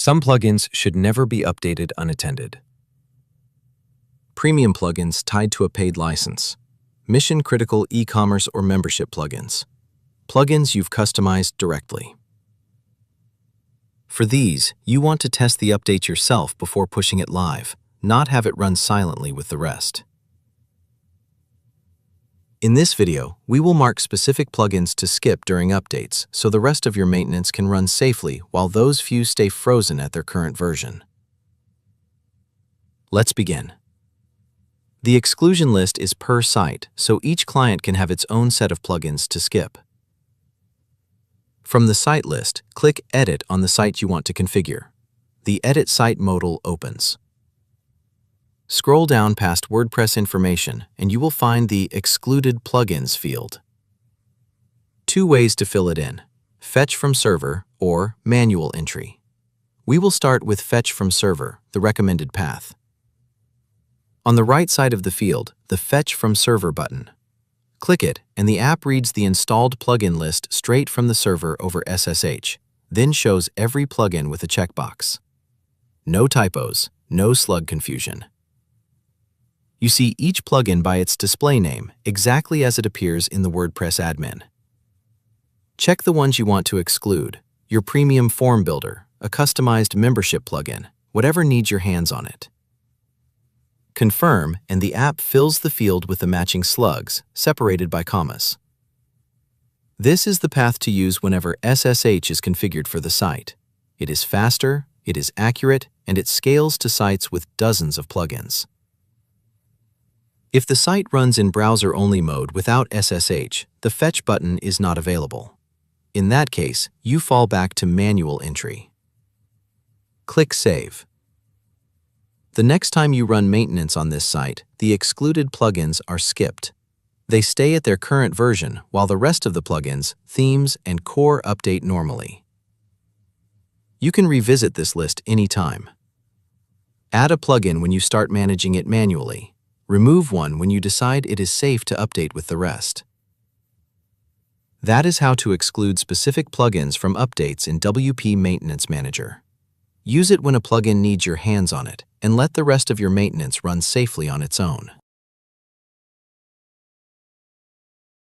Some plugins should never be updated unattended. Premium plugins tied to a paid license. Mission-critical e-commerce or membership plugins. Plugins you've customized directly. For these, you want to test the update yourself before pushing it live, not have it run silently with the rest. In this video, we will mark specific plugins to skip during updates so the rest of your maintenance can run safely while those few stay frozen at their current version. Let's begin. The exclusion list is per site, so each client can have its own set of plugins to skip. From the site list, click Edit on the site you want to configure. The Edit Site modal opens. Scroll down past WordPress information and you will find the Excluded Plugins field. Two ways to fill it in: Fetch from Server or Manual Entry. We will start with Fetch from Server, the recommended path. On the right side of the field, the Fetch from Server button. Click it and the app reads the installed plugin list straight from the server over SSH, then shows every plugin with a checkbox. No typos, no slug confusion. You see each plugin by its display name, exactly as it appears in the WordPress admin. Check the ones you want to exclude: your premium form builder, a customized membership plugin, whatever needs your hands on it. Confirm, and the app fills the field with the matching slugs, separated by commas. This is the path to use whenever SSH is configured for the site. It is faster, it is accurate, and it scales to sites with dozens of plugins. If the site runs in browser-only mode without SSH, the Fetch button is not available. In that case, you fall back to manual entry. Click Save. The next time you run maintenance on this site, the excluded plugins are skipped. They stay at their current version while the rest of the plugins, themes, and core update normally. You can revisit this list anytime. Add a plugin when you start managing it manually. Remove one when you decide it is safe to update with the rest. That is how to exclude specific plugins from updates in WP Maintenance Manager. Use it when a plugin needs your hands on it, and let the rest of your maintenance run safely on its own.